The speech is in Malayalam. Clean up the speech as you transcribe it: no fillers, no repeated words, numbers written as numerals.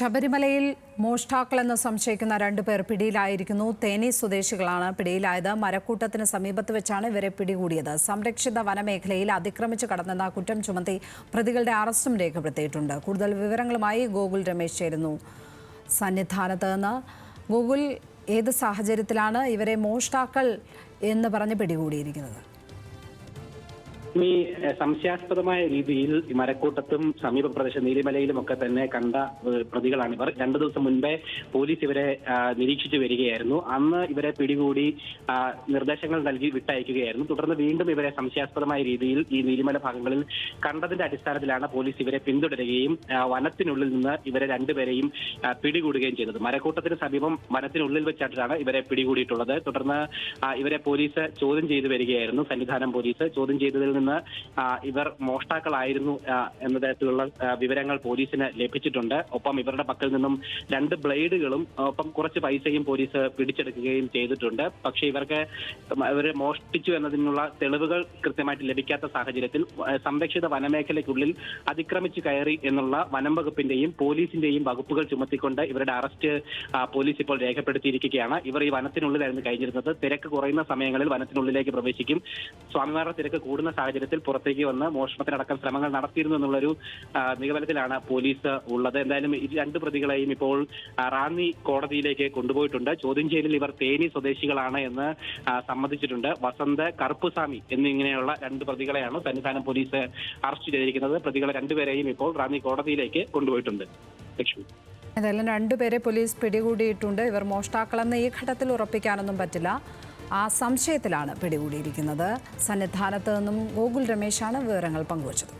ശബരിമലയിൽ മോഷ്ടാക്കളെന്ന് സംശയിക്കുന്ന 2 പേർ പിടിയിലായിരിക്കുന്നു. തേനി സ്വദേശികളാണ് പിടിയിലായത്. മരക്കൂട്ടത്തിന് സമീപത്ത് വെച്ചാണ് ഇവരെ പിടികൂടിയത്. സംരക്ഷിത വനമേഖലയിൽ അതിക്രമിച്ച് കടന്നെന്ന കുറ്റം ചുമത്തി പ്രതികളുടെ അറസ്റ്റും രേഖപ്പെടുത്തിയിട്ടുണ്ട്. കൂടുതൽ വിവരങ്ങളുമായി ഗോകുൽ രമേശ് ചേരുന്നു സന്നിധാനത്ത് നിന്ന്. ഗോകുൽ, ഏത് സാഹചര്യത്തിലാണ് ഇവരെ മോഷ്ടാക്കൾ എന്ന് പറഞ്ഞ് പിടികൂടിയിരിക്കുന്നത്? ഈ സംശയാസ്പദമായ രീതിയിൽ മരക്കൂട്ടത്തും സമീപ പ്രദേശ നീലിമലയിലും ഒക്കെ തന്നെ കണ്ട പ്രതികളാണ് ഇവർ. 2 ദിവസം മുൻപേ പോലീസ് ഇവരെ നിരീക്ഷിച്ചു വരികയായിരുന്നു. അന്ന് ഇവരെ പിടികൂടി നിർദ്ദേശങ്ങൾ നൽകി വിട്ടയക്കുകയായിരുന്നു. തുടർന്ന് വീണ്ടും ഇവരെ സംശയാസ്പദമായ രീതിയിൽ ഈ നീലിമല ഭാഗങ്ങളിൽ കണ്ടതിന്റെ അടിസ്ഥാനത്തിലാണ് പോലീസ് ഇവരെ പിന്തുടരുകയും വനത്തിനുള്ളിൽ നിന്ന് ഇവരെ 2 പേരെയും പിടികൂടുകയും ചെയ്തത്. മരക്കൂട്ടത്തിന് സമീപം വനത്തിനുള്ളിൽ വെച്ചാണ് ഇവരെ പിടികൂടിയിട്ടുള്ളത്. തുടർന്ന് ഇവരെ പോലീസ് ചോദ്യം ചെയ്തു വരികയായിരുന്നു. സന്നിധാനം പോലീസ് ചോദ്യം ചെയ്തതിൽ നിന്ന് ഇവർ മോഷ്ടാക്കളായിരുന്നു എന്ന തരത്തിലുള്ള വിവരങ്ങൾ പോലീസിന് ലഭിച്ചിട്ടുണ്ട്. ഒപ്പം ഇവരുടെ പക്കൽ നിന്നും 2 ബ്ലേഡുകളും ഒപ്പം കുറച്ച് പൈസയും പോലീസ് പിടിച്ചെടുക്കുകയും ചെയ്തിട്ടുണ്ട്. പക്ഷേ ഇവരെ മോഷ്ടിച്ചു എന്നതിനുള്ള തെളിവുകൾ കൃത്യമായിട്ട് ലഭിക്കാത്ത സാഹചര്യത്തിൽ സംരക്ഷിത വനമേഖലയ്ക്കുള്ളിൽ അതിക്രമിച്ചു കയറി എന്നുള്ള വനം വകുപ്പിന്റെയും പോലീസിന്റെയും വകുപ്പുകൾ ചുമത്തിക്കൊണ്ട് ഇവരുടെ അറസ്റ്റ് പോലീസ് ഇപ്പോൾ രേഖപ്പെടുത്തിയിരിക്കുകയാണ്. ഇവർ ഈ വനത്തിനുള്ളിലായിരുന്നു കഴിഞ്ഞിരുന്നത്. തിരക്ക് കുറയുന്ന സമയങ്ങളിൽ വനത്തിനുള്ളിലേക്ക് പ്രവേശിക്കും. സ്വാമിമാരുടെ തിരക്ക് കൂടുന്ന സാഹചര്യത്തിൽ പുറത്തേക്ക് വന്ന് മോഷണത്തിനടക്കം ശ്രമങ്ങൾ നടത്തിയിരുന്നു എന്നുള്ളൊരു നിഗമനത്തിലാണ് പോലീസ് ഉള്ളത്. എന്തായാലും ഈ 2 പ്രതികളെയും ഇപ്പോൾ റാന്നി കോടതിയിലേക്ക് കൊണ്ടുപോയിട്ടുണ്ട്. ചോദ്യം ചെയ്യലിൽ ഇവർ തേനി സ്വദേശികളാണ് എന്ന് സമ്മതിച്ചിട്ടുണ്ട്. വസന്ത്, കറുപ്പുസ്വാമി എന്നിങ്ങനെയുള്ള 2 പ്രതികളെയാണ് സന്നിധാനം പോലീസ് അറസ്റ്റ് ചെയ്തിരിക്കുന്നത്. പ്രതികളെ 2 പേരെയും ഇപ്പോൾ റാന്നി കോടതിയിലേക്ക് കൊണ്ടുപോയിട്ടുണ്ട്. ലക്ഷ്മി, ഏതായാലും 2 പേരെ പോലീസ് പിടികൂടിയിട്ടുണ്ട്. ഇവർ മോഷ്ടാക്കളെന്ന് ഈ ഘട്ടത്തിൽ ഉറപ്പിക്കാനൊന്നും പറ്റില്ല. ആ സംശയത്തിലാണ് പിടികൂടിയിരിക്കുന്നത്. സന്നിധാനത്ത് നിന്നും ഗോകുൽ രമേശാണ് വിവരങ്ങൾ പങ്കുവച്ചത്.